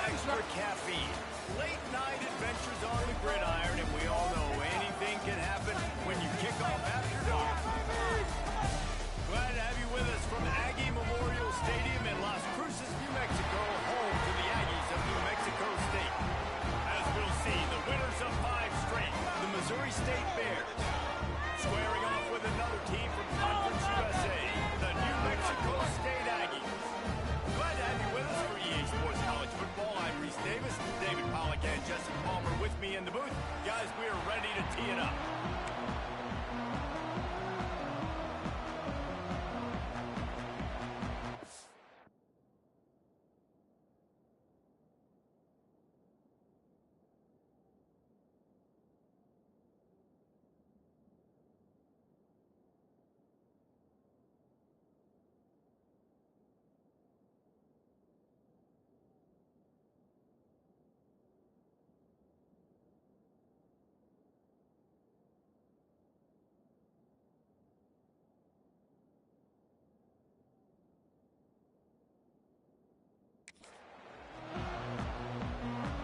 extra caffeine. Late night adventures on the gridiron, and we all know anything can happen when you kick off after dark. Glad to have you with us from Aggie Memorial Stadium in Las Cruces, New Mexico, home to the Aggies of New Mexico State. As we'll see, the winners of 5 straight, the Missouri State Bears, squaring off with another team from Conference USA, the New Mexico State Aggies. Glad to have you with us for EA Sports College Football. I'm Reese Davis, David Pollack and Jesse Palmer with me in the booth. Guys, we are ready to tee it up.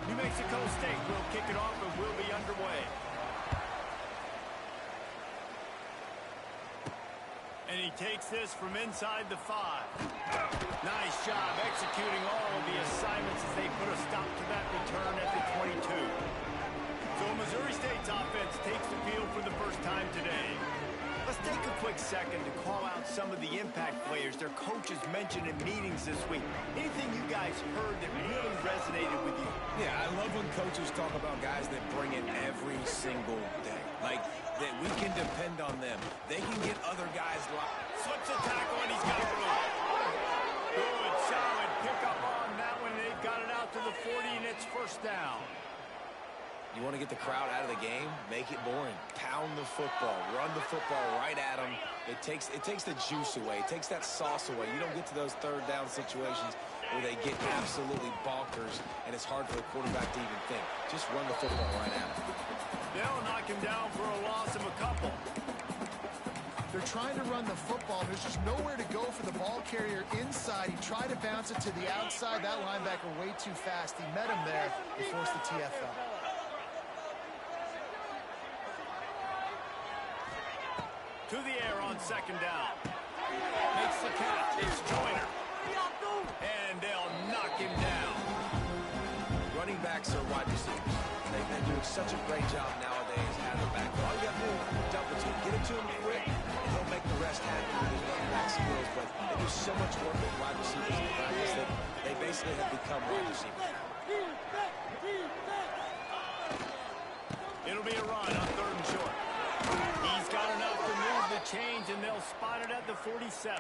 New Mexico State will kick it off and we'll be underway. And he takes this from inside the 5. Nice job executing all of the assignments as they put a stop to that return at the 22. So Missouri State's offense takes the field for the first time today. Let's take a quick second to call out some of the impact players their coaches mentioned in meetings this week. Anything you guys heard that really resonated with you? Yeah, I love when coaches talk about guys that bring it every single day. Like, that we can depend on them. They can get other guys Slips a tackle and he's got room. Good, solid pickup on that one. They've got it out to the 40 and it's first down. You want to get the crowd out of the game? Make it boring. Pound the football. Run the football right at them. It takes the juice away. It takes that sauce away. You don't get to those third down situations where they get absolutely bonkers, and it's hard for the quarterback to even think. Just run the football right at them. They'll knock him down for a loss of a couple. They're trying to run the football. There's just nowhere to go for the ball carrier inside. He tried to bounce it to the outside. That linebacker way too fast. He met him there. He forced the TFL. To the air on second down. Makes the catch. It's Joyner. And they'll knock him down. Running backs are wide receivers. They're doing such a great job nowadays out of the back. All you have to do is dump it to him. Get it to him quick, and he'll make the rest happen with his running back skills. But they do so much work with wide receivers in practice that they basically have become wide receivers. It'll be a run on 3rd and short. He's got enough to move the chains, and they'll spot it at the 47.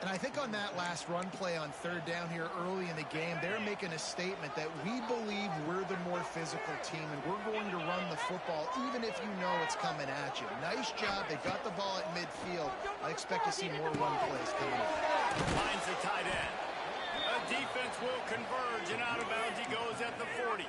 And I think on that last run play on 3rd down here early in the game, they're making a statement that we believe we're the more physical team, and we're going to run the football even if you know it's coming at you. Nice job. They got the ball at midfield. I expect to see more run plays coming up. Finds the tight end. A defense will converge, and out of bounds he goes at the 40.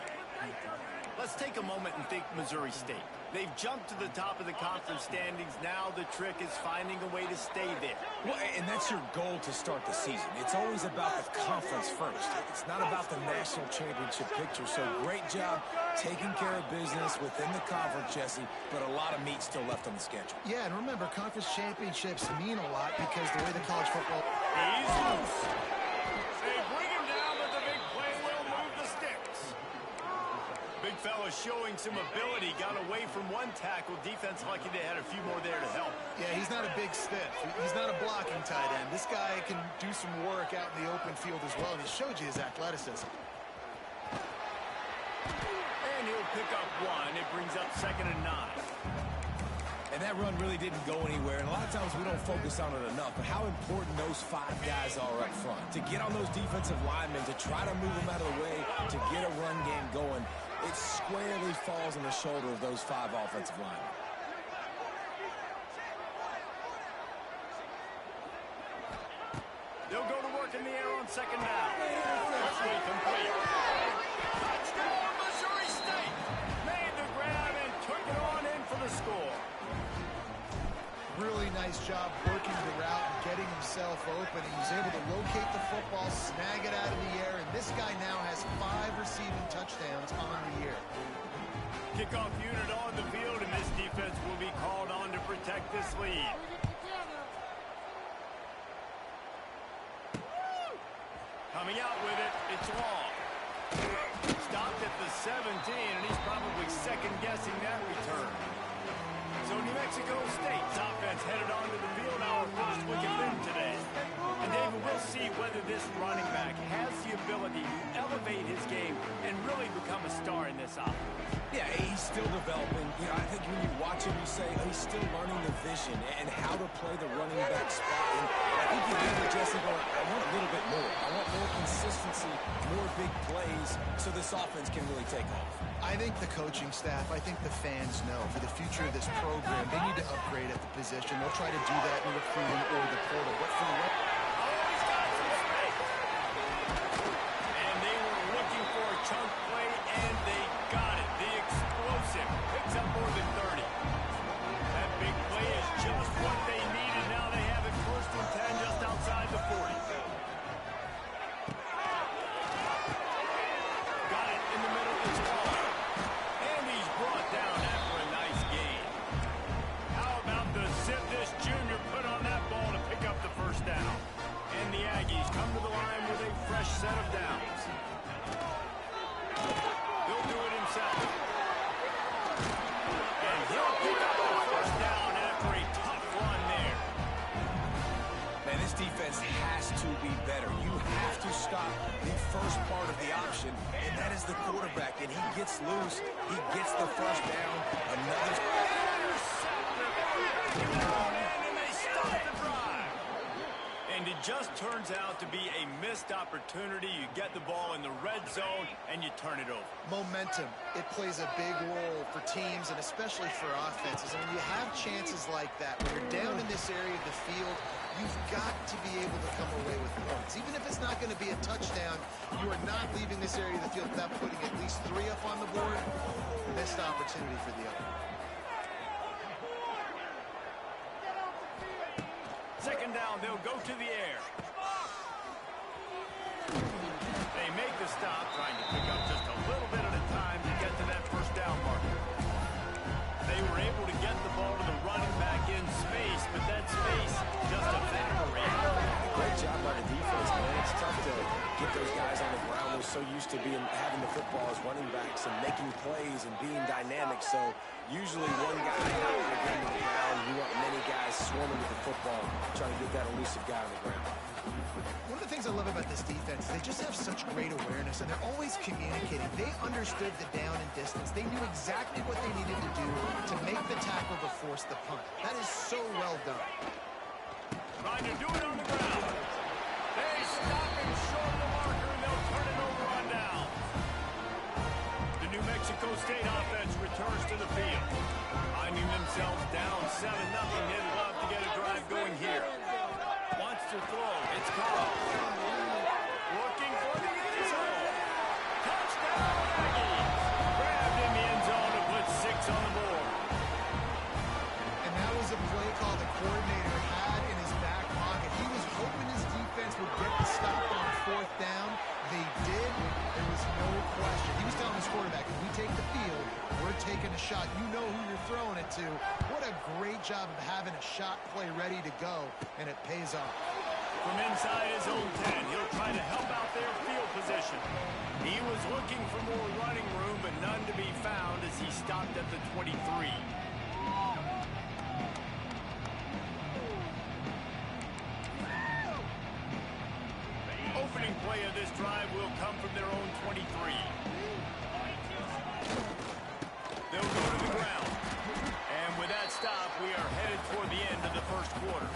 Let's take a moment and think Missouri State. They've jumped to the top of the conference standings. Now the trick is finding a way to stay there. Well, and that's your goal to start the season. It's always about the conference first. It's not about the national championship picture. So great job taking care of business within the conference, Jesse, but a lot of meat still left on the schedule. Yeah, and remember, conference championships mean a lot because the way the college football... He's loose. They bring him down, but the big play will move the sticks. Big fella showing some ability. Got away from one tackle. Defense lucky they had a few more there to help. Yeah, he's not a big stiff. He's not a blocking tight end. This guy can do some work out in the open field as well, and he showed you his athleticism. And he'll pick up 1. It brings up 2nd and 9. And that run really didn't go anywhere. And a lot of times we don't focus on it enough. But how important those 5 guys are up front. To get on those defensive linemen, to try to move them out of the way, to get a run game going, it squarely falls on the shoulder of those 5 offensive linemen. They'll go to work in the air on 2nd down. Quickly complete. Touchdown, Missouri State! Made the grab and took it on in for the score. Really nice job working the route and getting himself open. He was able to locate the football, snag it out of the air, and this guy now touchdowns on the year. Kickoff unit on the field, and this defense will be called on to protect this lead. Coming out with it, it's long. Stopped at the 17, and he's probably second-guessing that return. So New Mexico State's offense headed onto the field. Our first look at them today. And David, we'll see whether this running back has the ability to elevate his game and really become a star in this offense. Yeah, he's still developing. You know, I think when you watch him, you say, oh, he's still learning the vision and how to play the running back spot. And I think you hear Jesse going, I want a little bit more. I want more consistency, more big plays, so this offense can really take off. I think the coaching staff, I think the fans know for the future of this program, they need to upgrade at the position. They'll try to do that in recruiting or the portal. But for the Always got some space. And they were looking for a chunk play, and they got it. The explosive picks up more than 30. That big play is just what they needed. Now they have it first and 10 just outside the 40. Got it in the middle. It's long. And he's brought down after a nice gain. How about the zip this junior put on that ball to pick up the first down? And the Aggies come to the line with a fresh set of downs. He'll do it himself. And he'll pick up the first down after a tough run there. Man, this defense has to be better. You have to stop the first part of the option, and that is the quarterback. And he gets loose. He gets the first down. Another And they stop the drive. And it just turns out to be a missed opportunity. You get the ball in the red zone, and you turn it over. momentum, it plays a big role for teams and especially for offenses. And when you have chances like that, when you're down in this area of the field, you've got to be able to come away with points. Even if it's not going to be a touchdown, you are not leaving this area of the field without putting at least 3 up on the board. Missed opportunity for the other. Second down, they'll go to the air. They make the stop, trying to pick up just a little bit at a time to get to that first down marker. They were able to get the ball to the running back in space, but that space just evaporated. great job by the defense, man. It's tough to get those guys on the ground. They're so used to having the football as running backs and making plays and being dynamic. So usually one guy not going to get on the ground. You want many guys swarming with the football, trying to get that elusive guy on the ground. One of the things I love about this defense, they just have such great awareness, and they're always communicating. They understood the down and distance. They knew exactly what they needed to do to make the tackle to force the punt. That is so well done. Trying to do it on the ground. They stop him short of the marker, and they'll turn it over on down. The New Mexico State offense returns to the field. Finding themselves down 7-0, they'd love to get a drive going here. Wants to throw. It's caught. Looking for the end zone. Touchdown, Aggies. Grabbed in the end zone to put 6 on the board. And that was a play call the coordinator had in his back pocket. He was hoping his defense would get the stop on 4th down. They did. There was no question. He was telling his quarterback, if we take the field, we're taking a shot. You know who you're throwing it to. What a great job of having a shot play ready to go, and it pays off. From inside his own 10, he'll try to help out their field position. He was looking for more running room, but none to be found as he stopped at the 23. Opening play of this drive will come from their own 23. They'll go to the ground. And with that stop, we are headed toward the end of the first quarter.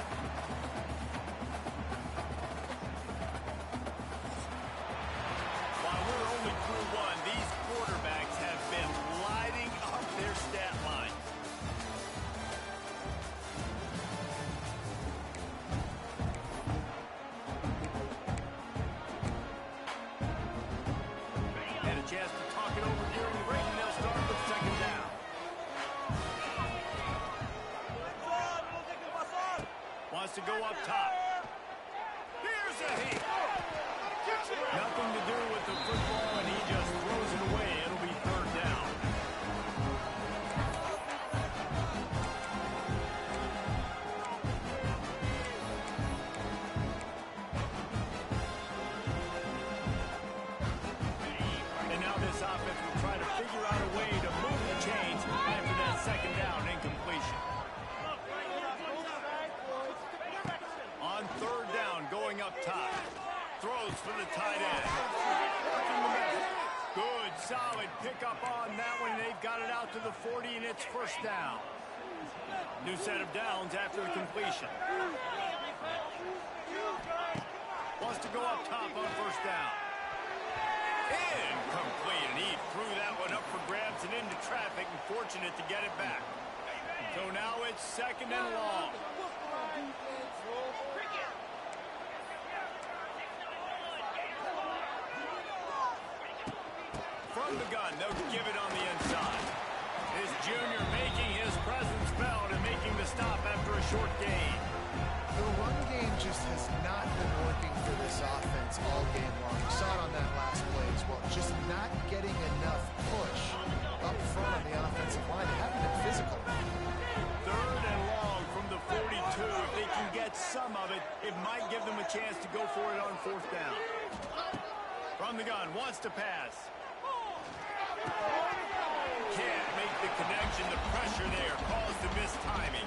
While we're only through one, these quarterbacks have been lighting up their stat line. Had a chance to talk it over during the break, and they'll start with second down. Wants to go up top. Here's a hit. Nothing to do with the football, and he just throws it away pick up on that one. They've got it out to the 40, and it's first down. New set of downs after the completion. Wants to go up top on first down. Incomplete, and he threw that one up for grabs and into traffic, and fortunate to get it back. So now it's second and long. From the gun, they'll give it on the inside. This junior making his presence felt and making the stop after a short gain. The run game just has not been working for this offense all game long. You saw it on that last play as well. Just not getting enough push up front on the offensive line. They haven't been physical. Third and long from the 42. If they can get some of it, it might give them a chance to go for it on fourth down. From the gun, wants to pass. Can't make the connection. The pressure there caused the missed timing.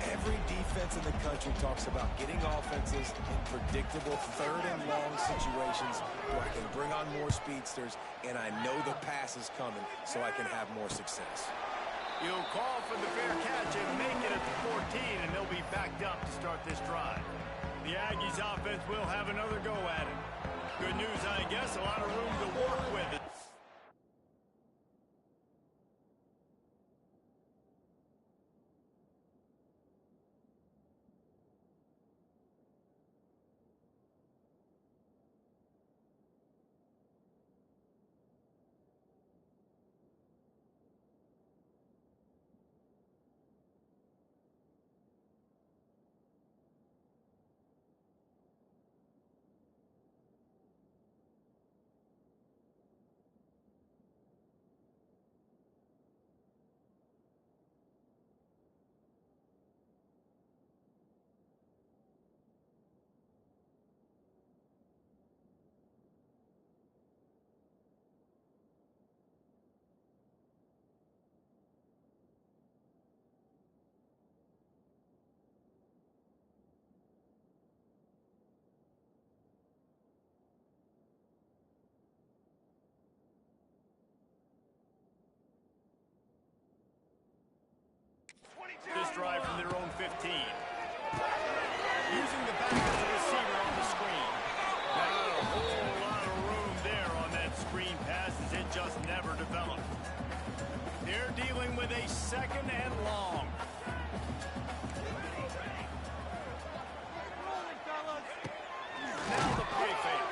Every defense in the country talks about getting offenses in predictable third and long situations where I can bring on more speedsters and I know the pass is coming so I can have more success. He'll call for the fair catch and make it at the 14, and they'll be backed up to start this drive. The Aggies offense will have another go at it. Good news, I guess, a lot of room to work with it. This drive from their own 15. Using the back as a receiver on the screen. Not a whole lot of room there on that screen pass as it just never developed. They're dealing with a second and long. Now the play fake.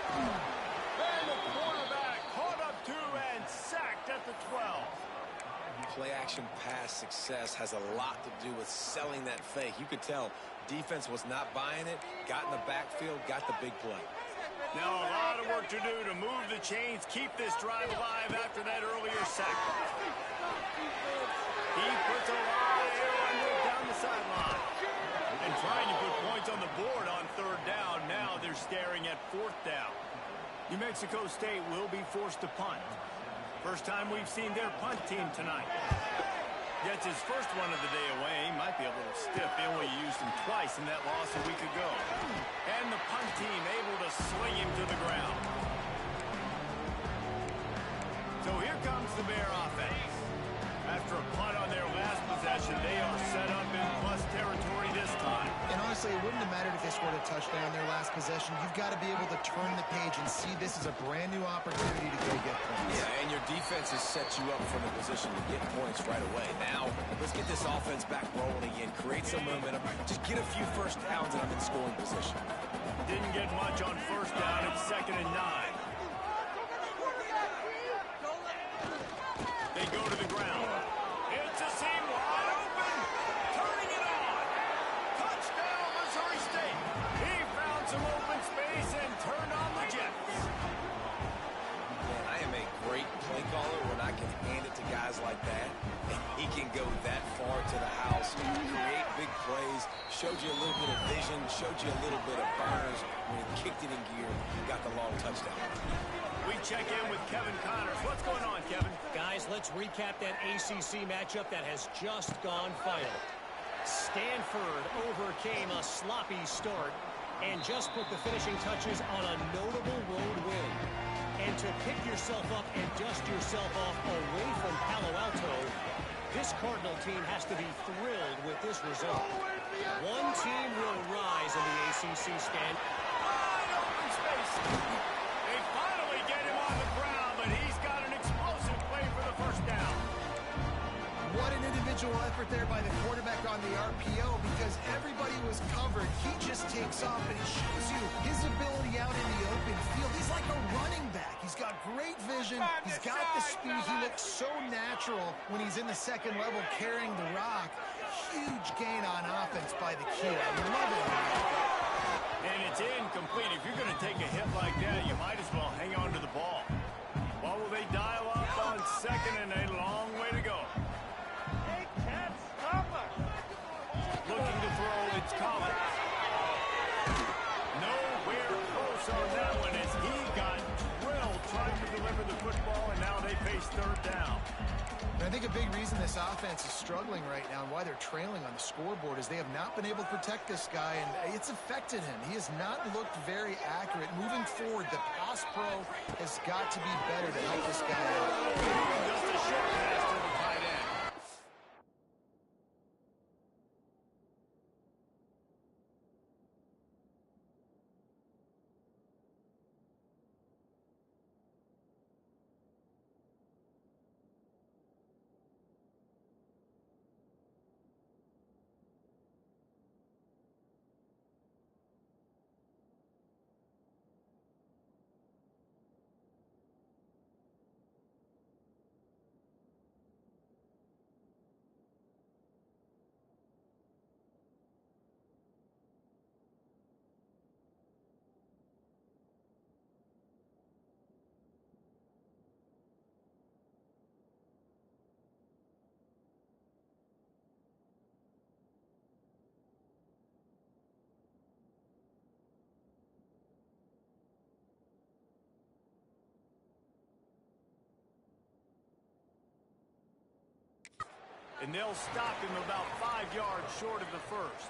And the quarterback caught up to and sacked at the 12. Play-action pass success has a lot to do with selling that fake. You could tell defense was not buying it, got in the backfield, got the big play. Now a lot of work to do to move the chains, keep this drive alive after that earlier sack. He puts a lot of air under it down the sideline. And trying to put points on the board on third down. Now they're staring at fourth down. New Mexico State will be forced to punt. First time we've seen their punt team tonight. Gets his first one of the day away. Might be a little stiff. They only used him twice in that loss a week ago. And the punt team able to sling him to the ground. So here comes the Bear offense. After a punt on their last possession, they are set up in plus territory this time. And honestly, it wouldn't have mattered if they scored a touchdown their last possession. You've got to be able to turn the page and see this as a brand new opportunity to go get points. Yeah, and your defense has set you up from a position to get points right away. Now, let's get this offense back rolling again, create some momentum, just get a few first downs and I'm in scoring position. Didn't get much on first down. It's 2nd and 9. They go to the ground. It's a seam wide open. Turning it on. Touchdown, Missouri State. He found some open space and turned on the Jets. Man, I am a great play caller when I can hand it to guys like that. And he can go that far to the house, create big plays, showed you a little bit of vision, showed you a little bit of burners. When he kicked it in gear, got the long touchdown. We check in with Kevin Connors. What's going on, Kevin? Guys, let's recap that ACC matchup that has just gone final. Stanford overcame a sloppy start and just put the finishing touches on a notable road win. And to pick yourself up and dust yourself off away from Palo Alto, this Cardinal team has to be thrilled with this result. One team will rise in the ACC stand. Wide open space. They finally get him on the ground, but he's got an explosive play for the first down. What an individual effort there by the quarterback on the RPO, because everybody was covered. He just takes off, and he shows you his ability out in the open field. He's like a running back. He's got great vision. He's got the speed. He looks so natural when he's in the second level carrying the rock. Huge gain on offense by the kid. I love it. And it's incomplete. If you're going to take a hit like that, you might as well hang on to the ball. What will they dial up on second and a long way to go? Looking to throw, it's Collins. Nowhere close on that one as he got drilled trying to deliver the football, and now they face third down. And I think a big reason this offense is struggling right now and why they're trailing on the scoreboard is they have not been able to protect this guy, and it's affected him. He has not looked very accurate. Moving forward, the pass pro has got to be better to help this guy out. Just a short pass to the tight end. And they'll stop him about 5 yards short of the first.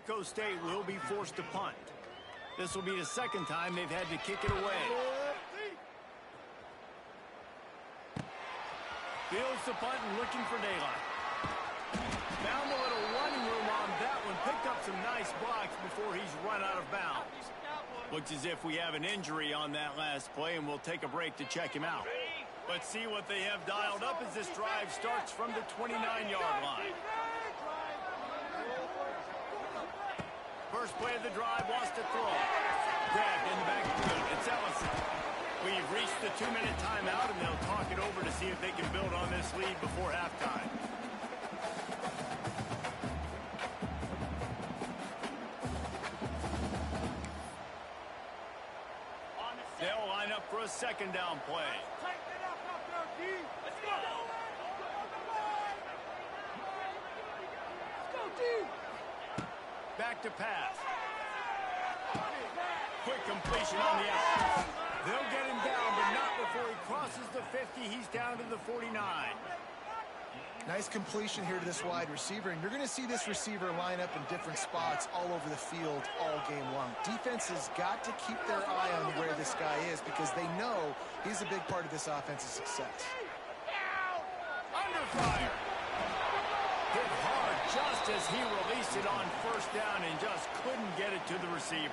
Mexico State will be forced to punt. This will be the second time they've had to kick it away. Fields the punt and looking for daylight. Found a little running room on that one. Picked up some nice blocks before he's run out of bounds. Looks as if we have an injury on that last play, and we'll take a break to check him out. Let's see what they have dialed up as this drive starts from the 29-yard line. First play of the drive, wants to throw. Grabbed in the backfield. It's Ellison. We've reached the 2-minute timeout, and they'll talk it over to see if they can build on this lead before halftime. They'll line up for a second down play. Back to pass. Quick completion on the outside. They'll get him down, but not before he crosses the 50. He's down to the 49. Nice completion here to this wide receiver, and you're going to see this receiver line up in different spots all over the field all game long. Defense has got to keep their eye on where this guy is because they know he's a big part of this offense's success. Under fire. Hit hard just as he released it on first down and just couldn't get it to the receiver.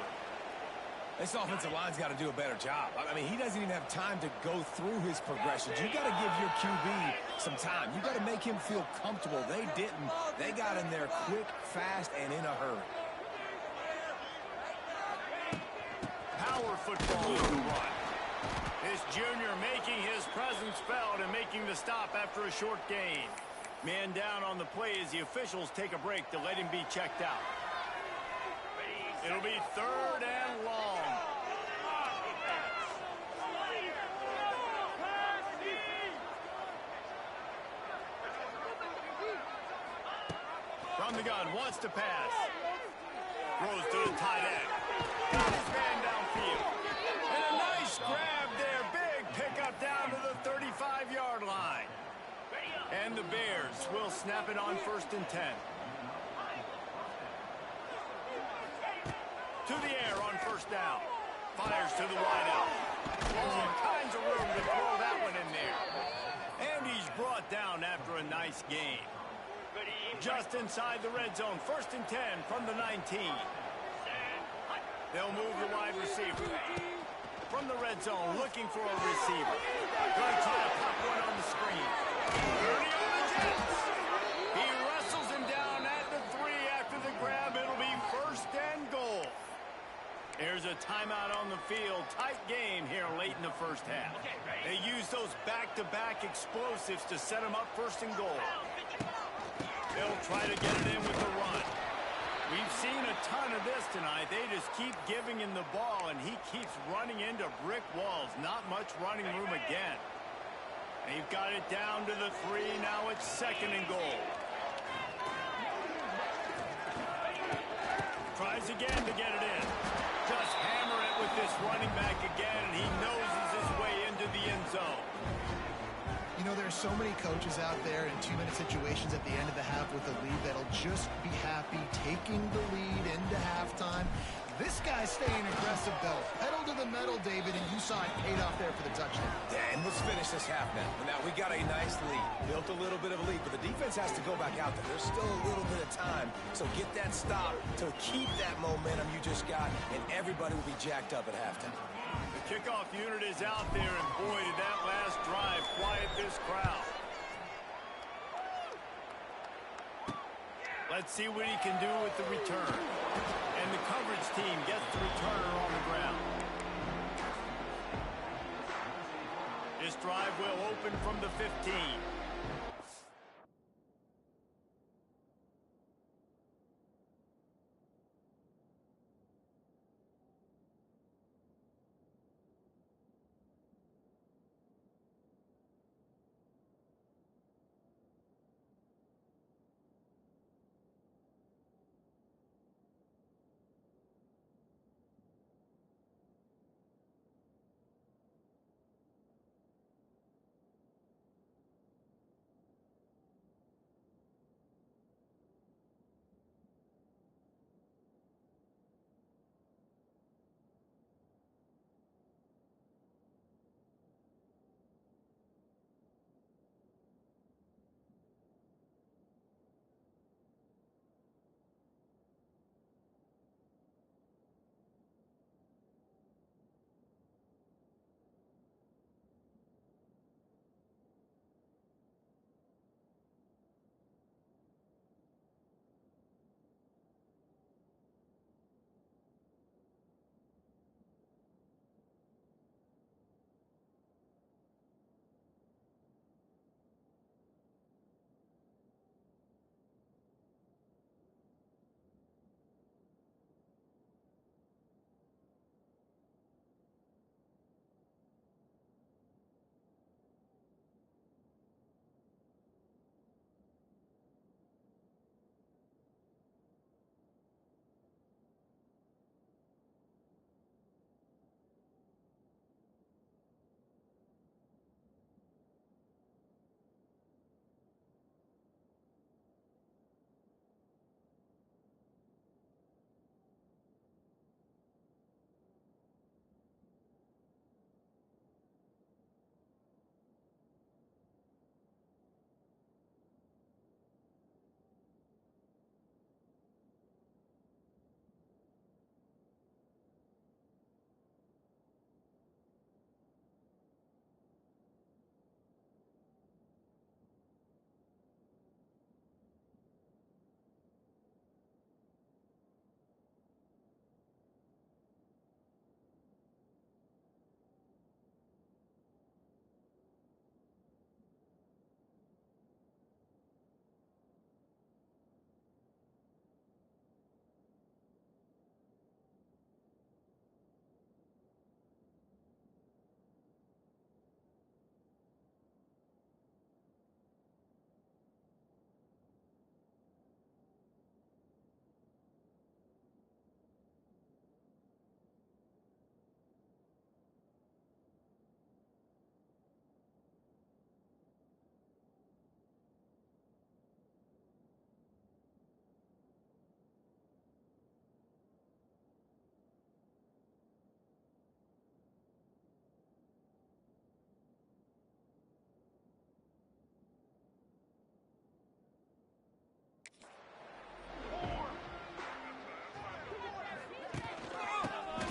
This offensive line's got to do a better job. I mean, he doesn't even have time to go through his progressions. You got to give your QB some time. You got to make him feel comfortable. They didn't. They got in there quick, fast, and in a hurry. Power football is the run. This junior making his presence felt and making the stop after a short gain. Man down on the play as the officials take a break to let him be checked out. It'll be third and long. From the gun, wants to pass. Throws to the tight end. Got his man downfield. And a nice grab there. Big pickup down to the 35-yard line. And the Bears will snap it on 1st and 10. To the air on first down. Fires to the wideout. All kinds of room to throw that one in there. And he's brought down after a nice gain. Just inside the red zone. 1st and 10 from the 19. They'll move the wide receiver. From the red zone, looking for a receiver. Going to try to pop one on the screen. 30 on the Jets. He wrestles him down at the 3 after the grab. It'll be 1st and goal. There's a timeout on the field. Tight game here late in the first half. They use those back-to-back explosives to set them up 1st and goal. They'll try to get it in with the run. We've seen a ton of this tonight. They just keep giving him the ball, and he keeps running into brick walls. Not much running room again. They've got it down to the 3. Now it's 2nd and goal. Tries again to get it in. Just hammer it with this running back again, and he noses his way into the end zone. You know, there's so many coaches out there in 2-minute situations at the end of the half with a lead that'll just be happy taking the lead into halftime. This guy's staying aggressive, though. Pedal to the metal, David, and you saw it paid off there for the touchdown. Yeah, and let's finish this half now. Now, we got a nice lead. Built a little bit of a lead, but the defense has to go back out there. There's still a little bit of time, so get that stop to keep that momentum you just got, and everybody will be jacked up at halftime. The kickoff unit is out there, and boy, did that last drive quiet this crowd. Let's see what he can do with the return. And the coverage team gets the returner on the ground. This drive will open from the 15.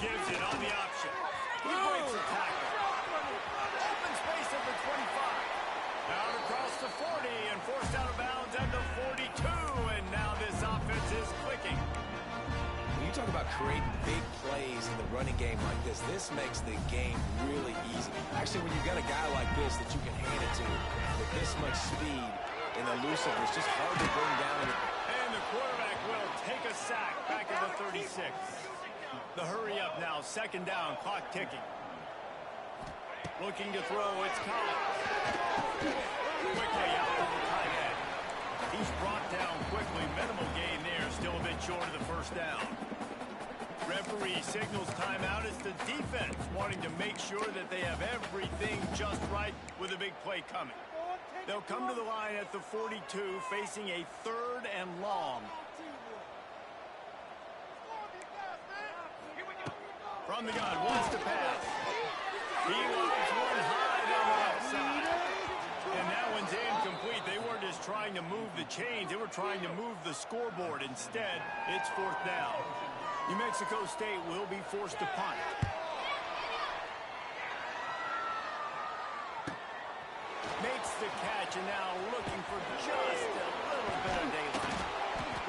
Gives it on the option. He breaks the tackle. Open space at the 25. Out across the 40 and forced out of bounds at the 42. And now this offense is clicking. When you talk about creating big plays in the running game like this makes the game really easy. Actually, when you've got a guy like this that you can hand it to with this much speed and elusiveness, just hard to bring down. And the quarterback will take a sack back at the 36. The hurry up now, second down, clock ticking. Looking to throw, it's Collins. Quickly out to the tight end. He's brought down quickly, minimal gain there, still a bit short of the first down. Referee signals timeout. It's the defense wanting to make sure that they have everything just right with a big play coming. They'll come to the line at the 42, facing a 3rd and long. From the gun, wants to pass. He lines one high down the left side. And that one's incomplete. They weren't just trying to move the chains. They were trying to move the scoreboard. Instead, it's 4th down. New Mexico State will be forced to punt. Makes the catch, and now looking for just a little bit of daylight.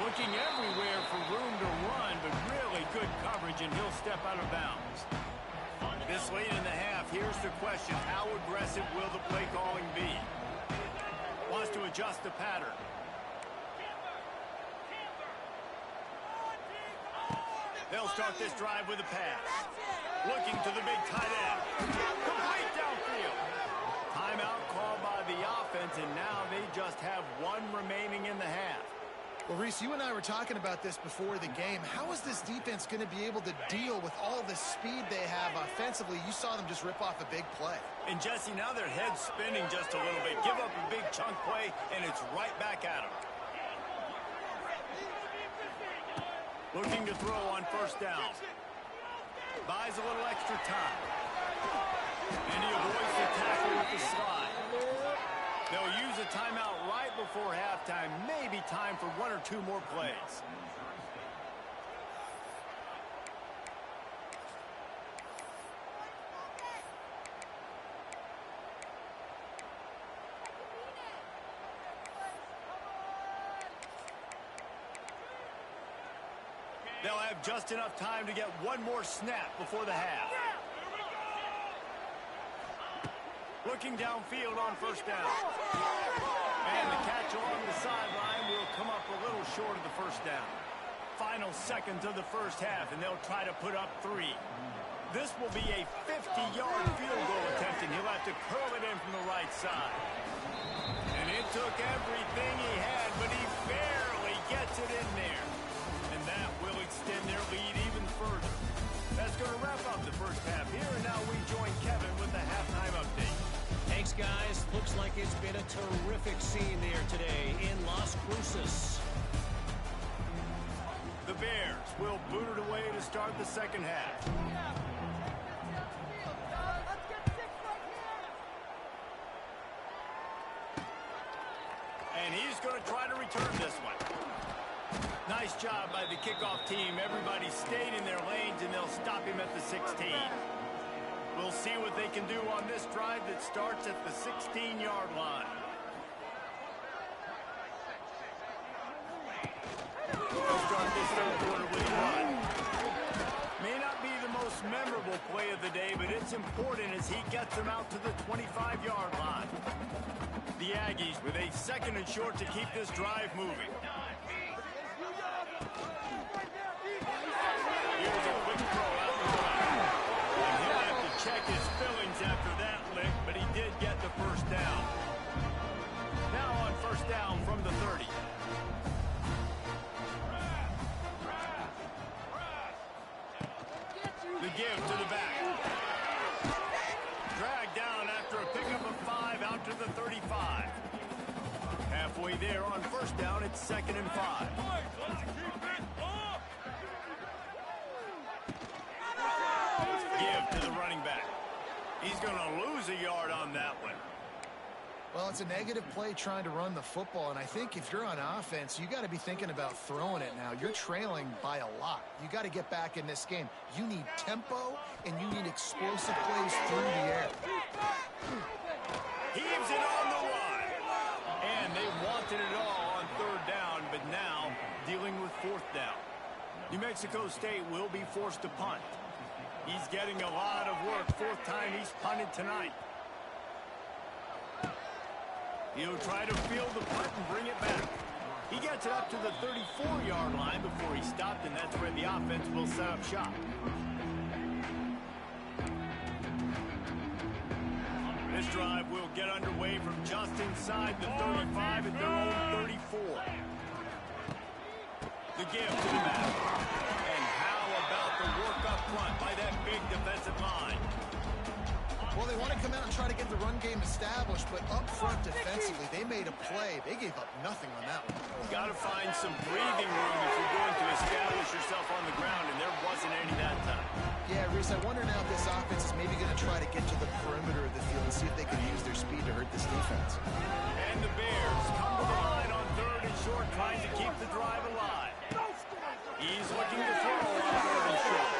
Looking everywhere for room to run, but really good coverage, and he'll step out of bounds. This late in the half, here's the question. How aggressive will the play calling be? Wants to adjust the pattern. They'll start this drive with a pass. Looking to the big tight end. Complete downfield. Timeout called by the offense, and now they just have one remaining in the half. Well, Reese, you and I were talking about this before the game. How is this defense going to be able to deal with all the speed they have offensively? You saw them just rip off a big play. And, Jesse, now their head's spinning just a little bit. Give up a big chunk play, and it's right back at them. Looking to throw on first down. Buys a little extra time. And he avoids the tackle with the slide. They'll use a timeout right before halftime. Maybe time for 1 or 2 more plays. They'll have just enough time to get one more snap before the half. Looking downfield on first down. And the catch along the sideline will come up a little short of the first down. Final seconds of the first half, and they'll try to put up 3. This will be a 50-yard field goal attempt, and he'll have to curl it in from the right side. And it took everything he had, but he barely gets it in there. And that will extend their lead even further. That's going to wrap up the first half here, and now we join Kevin with the halftime update. Thanks, guys. Looks like it's been a terrific scene there today in Las Cruces. The Bears will boot it away to start the second half. And he's going to try to return this one. Nice job by the kickoff team. Everybody stayed in their lanes, and they'll stop him at the 16. We'll see what they can do on this drive that starts at the 16-yard line. They'll start this third quarter with a run. May not be the most memorable play of the day, but it's important as he gets them out to the 25-yard line. The Aggies with a 2nd and short to keep this drive moving. Here's a quick throw out the back. And he'll have to check his fillings after that lick, but he did get the first down. Now on first down from the 30. The give to the back. Dragged down after a pickup of 5 out to the 35. Halfway there on first down, it's 2nd and 5. Give to the running back. He's going to lose a yard on that one. Well, it's a negative play trying to run the football, and I think if you're on offense, you got to be thinking about throwing it now. You're trailing by a lot. You got to get back in this game. You need tempo, and you need explosive plays through the air. Heaves it on the run. And they wanted it all on third down, but now dealing with fourth down. New Mexico State will be forced to punt. He's getting a lot of work. Fourth time he's punted tonight. He'll try to field the punt and bring it back. He gets it up to the 34-yard line before he stopped, and that's where the offense will set up shop. This drive will get underway from just inside the 35 at their own 34. The give to the back. And how about the work up front by that big defensive line? Well, they want to come out and try to get the run game established, but up front defensively, they made a play. They gave up nothing on that one. Got to find some breathing room if you're going to establish yourself on the ground, and there wasn't any that time. Yeah, Reese, I wonder now if this offense is maybe going to try to get to the perimeter of the field and see if they can use their speed to hurt this defense. And the Bears come to the line on third and short, trying to keep the drive alive. He's looking to throw on third and short.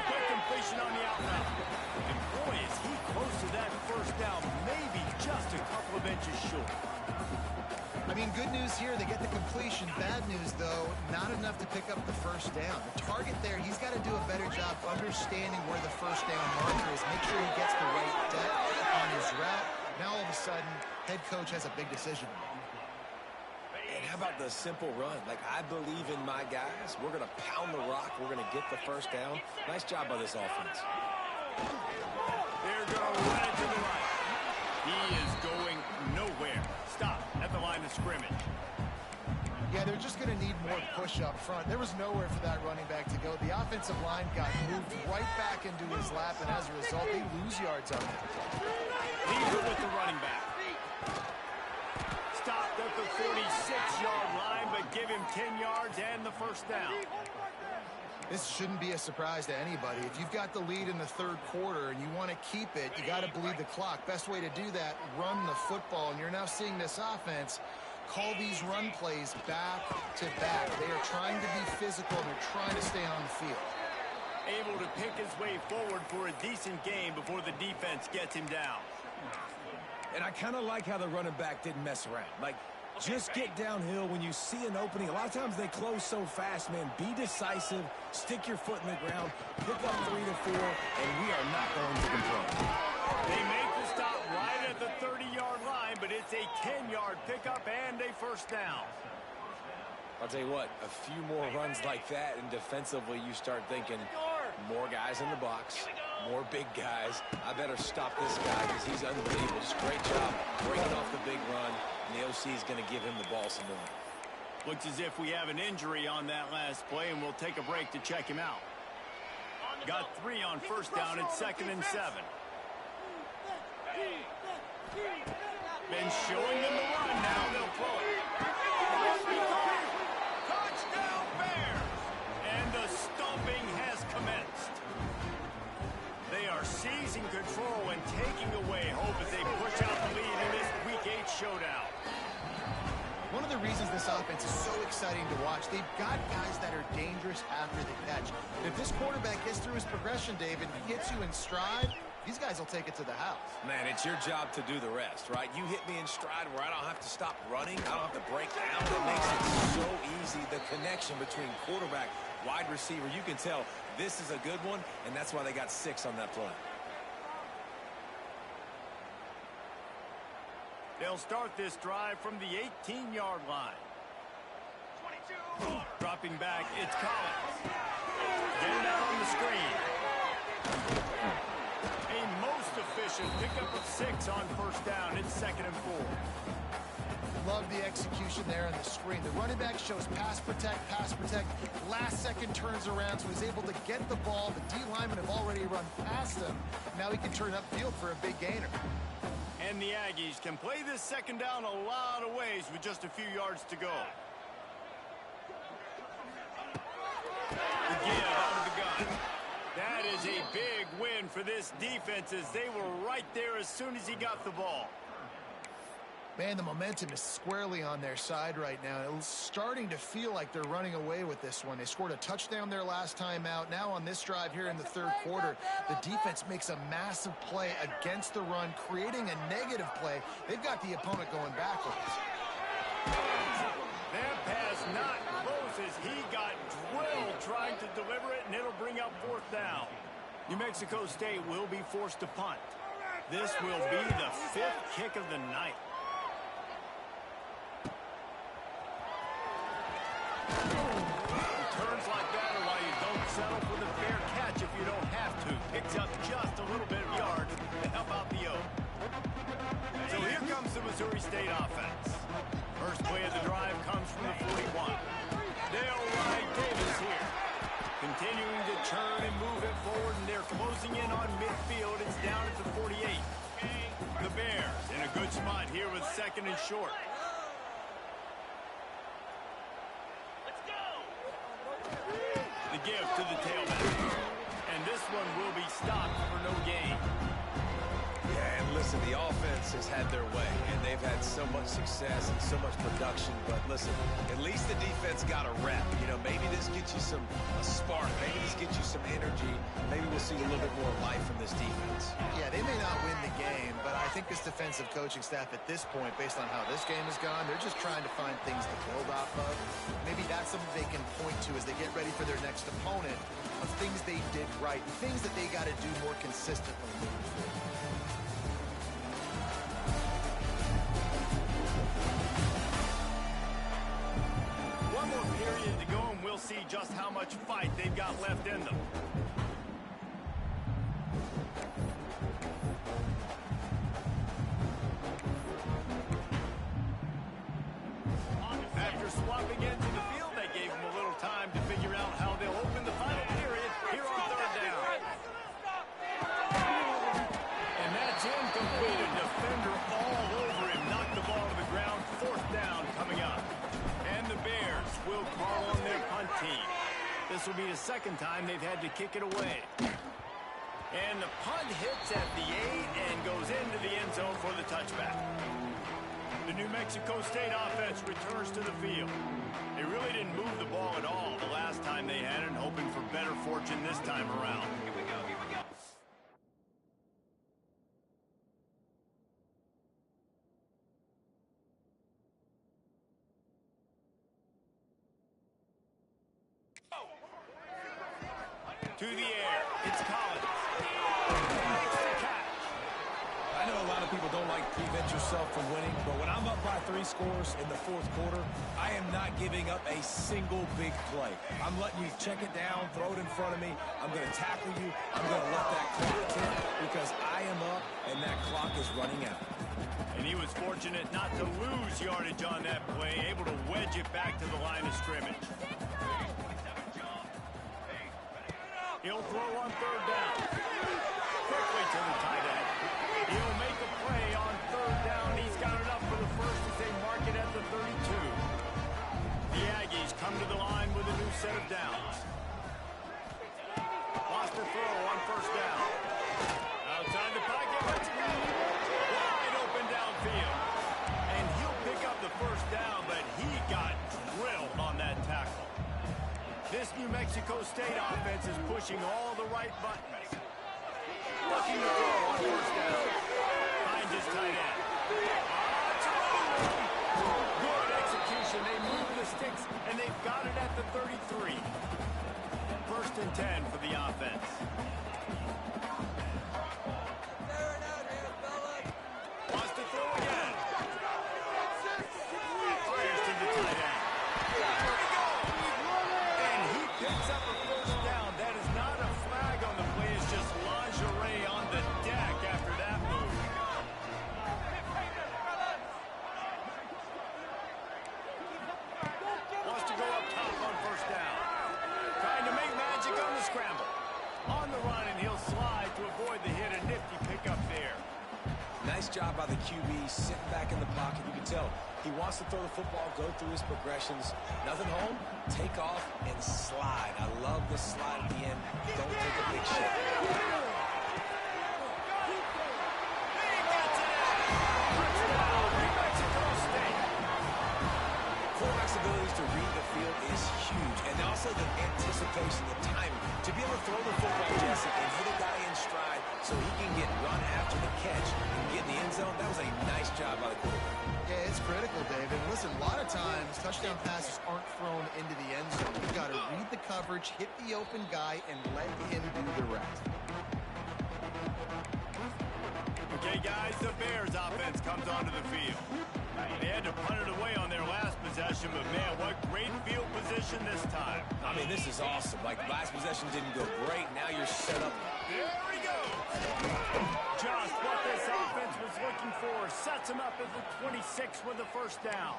Quick completion on the out route. And boy, is he close to that first down, maybe just a couple of inches short. I mean, good news here, they get the completion. Bad news, though, not enough to pick up the first down. The target there, he's got to do a better job understanding where the first down marker is. Make sure he gets the right depth on his route. Now, all of a sudden, head coach has a big decision. And how about the simple run? Like, I believe in my guys. We're going to pound the rock. We're going to get the first down. Nice job by this offense. They're going to run it to the right. He is going nowhere. Stop at the line of scrimmage. Yeah, they're just going to need more push up front. There was nowhere for that running back to go. The offensive line got moved right back into his lap, and as a result, they lose yards on it. Leader with the running back. Stopped at the 46-yard line, but give him 10 yards and the first down. This shouldn't be a surprise to anybody. If you've got the lead in the third quarter and you want to keep it, you got to bleed the clock. Best way to do that, run the football. And you're now seeing this offense call these run plays back to back. They are trying to be physical. They're trying to stay on the field. Able to pick his way forward for a decent game before the defense gets him down. And I kind of like how the running back didn't mess around. Like, just get downhill when you see an opening. A lot of times they close so fast, man. Be decisive, stick your foot in the ground, pick up 3 to 4, and we are not going to complain. They make the stop right at the 30-yard line, but it's a 10-yard pickup and a first down. I'll tell you what, a few more runs like that, and defensively you start thinking more guys in the box, more big guys. I better stop this guy because he's unbelievable. Just great job breaking off the big run. And the OC is going to give him the ball some more. Looks as if we have an injury on that last play, and we'll take a break to check him out. Got 3 on first down at 2nd and 7. Been showing them the run. Now they'll throw it. Touchdown Bears! And the stomping has commenced. They are seizing control and taking away hope as they push out the lead in this Week 8 showdown. One of the reasons this offense is so exciting to watch, they've got guys that are dangerous after the catch. If this quarterback gets through his progression, David, hits you in stride, these guys will take it to the house. Man, it's your job to do the rest, right? You hit me in stride where I don't have to stop running. I don't have to break down. It makes it so easy. The connection between quarterback, wide receiver, you can tell this is a good one, and that's why they got 6 on that play. They'll start this drive from the 18-yard line. 22. Dropping back, it's Collins. Get it out on the screen. A most efficient pickup of 6 on first down. It's 2nd and 4. Love the execution there on the screen. The running back shows pass protect. Last second turns around, so he's able to get the ball. The D linemen have already run past him. Now he can turn upfield for a big gainer. And the Aggies can play this second down a lot of ways with just a few yards to go. The give out of the gun. That is a big win for this defense as they were right there as soon as he got the ball. Man, the momentum is squarely on their side right now. It's starting to feel like they're running away with this one. They scored a touchdown their last time out. Now on this drive here in the third quarter, the defense makes a massive play against the run, creating a negative play. They've got the opponent going backwards. That pass not close as he got drilled trying to deliver it, and it'll bring up fourth down. New Mexico State will be forced to punt. This will be the 5th kick of the night. Turns like that are why you don't settle for the fair catch if you don't have to. Picks up just a little bit of yards to help out the Oak. So here comes the Missouri State offense. First play of the drive comes from the 41. They'll ride Davis here. Continuing to turn and move it forward, and they're closing in on midfield. It's down at the 48. The Bears in a good spot here with 2nd and short. The give to the tailback. And this one will be stopped for no gain. Yeah, and listen, the offense has had their way, and they've had so much success and so much production. But listen, at least the defense got a rep. You know, maybe this gets you a spark. Maybe this gets you some energy. Maybe we'll see a little bit more life from this defense. Yeah, they may not win the game, but I think this defensive coaching staff at this point, based on how this game has gone, they're just trying to find things to build off of. Maybe that's something they can point to as they get ready for their next opponent, of things they did right, and things that they got to do more consistently moving forward. One more period to go, and we'll see just how much fight they've got left in them. After swapping into the field, they gave them a little time to figure out how they'll open the final period here on 3rd down. And that's incomplete. A defender all over him. Knocked the ball to the ground. 4th down coming up. And the Bears will call on their punt team. This will be the 2nd time they've had to kick it away. And the punt hits at the 8 and goes into the end zone for the touchback. The New Mexico State offense returns to the field. They really didn't move the ball at all the last time they had it, hoping for better fortune this time around. Here we go, here we go. To the air, it's Collins. Makes the catch. I know a lot of people don't like to prevent yourself from winning, but when I'm up by 3 scores in the 4th quarter, I am not giving up a single big play. I'm letting you check it down, throw it in front of me. I'm going to tackle you. I'm going to let that clock tick because I am up and that clock is running out. And he was fortunate not to lose yardage on that play, able to wedge it back to the line of scrimmage. He'll throw on 3rd down. Quickly to the tight end. He'll make a play on 3rd down. He's got it up for the first as they mark it at the 32. The Aggies come to the line with a new set of downs. Lost the throw on 1st down. Outside the pocket. Wide open downfield. And he'll pick up the 1st down, but he got drilled on that tackle. This New Mexico State offense is pushing all the right buttons. Looking to throw on 1st down. Finds his tight end. Good execution. They move the sticks, and they've got it at the 33. 1st and 10 for the offense. Wants to throw again. Fires to the tight end. Picks up a 1st down. That is not a flag on the play. It's just lingerie on the deck after that move. Wants to go up top on 1st down. Trying to make magic on the scramble. On the run, and he'll slide to avoid the hit. A nifty pickup there. Nice job by the QB, sitting back in the pocket. You can tell he wants to throw the football, go through his progressions. Nothing home, take off, and slide. I love the slide at the end. Don't take a big shot. Touchdown, New Mexico throw the football, Jesse, and hit a guy in stride so he can get run after the catch and get in the end zone. That was a nice job by the quarterback. Yeah, it's critical, David. Listen, a lot of times touchdown passes aren't thrown into the end zone. You've got to read the coverage, hit the open guy, and let him do the rest. Okay, guys, the Bears offense comes onto the field. They had to punt it away on their last possession, but man, what great field position this time. I mean, this is awesome. Like, last possession didn't go great. Now you're set up. There he goes. Just what this offense was looking for. Sets him up at the 26 with the first down.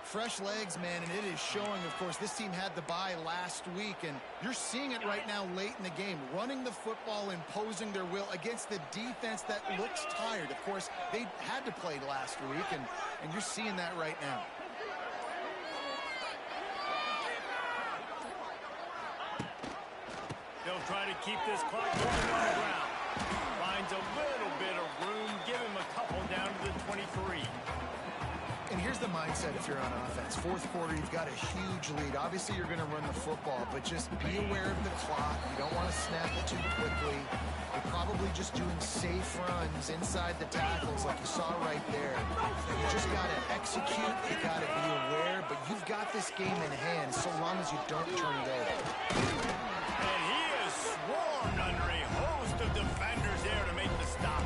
Fresh legs, man, and it is showing, of course, this team had the bye last week, and you're seeing it right now late in the game, running the football, imposing their will against the defense that looks tired. Of course, they had to play last week, and you're seeing that right now. They'll try to keep this clock going on the ground. Finds a little bit of room, give him a couple down to the 23. And here's the mindset if you're on offense. Fourth quarter, you've got a huge lead. Obviously, you're going to run the football, but just be aware of the clock. You don't want to snap it too quickly. You're probably just doing safe runs inside the tackles like you saw right there. You just got to execute. You got to be aware, but you've got this game in hand so long as you don't turn it over. And he is swarmed under a host of defenders there to make the stop.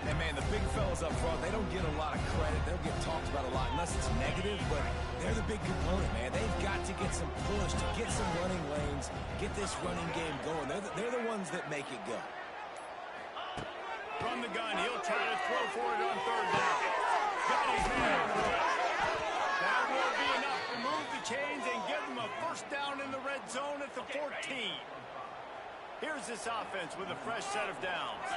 And, man, the big fellas up front, they don't get a lot of credit. They don't get talked about a lot unless it's negative, but they're the big component, man. They've got to get some push, to get some running lanes, get this running game going. They're the ones that make it go. From the gun, he'll try to throw for it on third down. Got his man over it. That will be enough to move the chains and give them a first down in the red zone at the 14. Here's this offense with a fresh set of downs.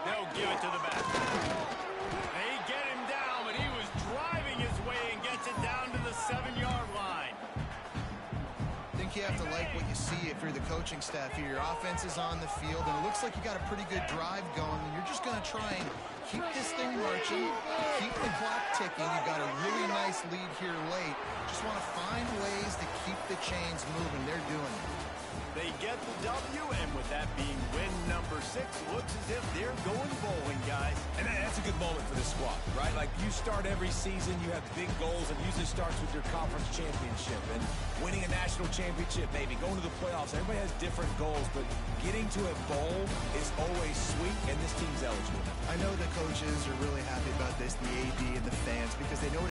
They'll give it to the back. They get him down, but he was driving his way and gets it down to the 7-yard line. I think you have to like what you see if you're the coaching staff here. Your offense is on the field, and it looks like you got a pretty good drive going, and you're just going to try and keep this thing marching, keep the clock ticking. You've got a really nice lead here late. Just want to find ways to keep the chains moving. They're doing it. They get the W, and with that being win number 6, looks as if they're going bowling, guys. And that's a good moment for this squad, right? Like, you start every season, you have big goals, and usually starts with your conference championship. And winning a national championship, maybe going to the playoffs. Everybody has different goals, but getting to a bowl is always sweet, and this team's eligible. I know the coaches are really happy about this, the AD and the fans, because they know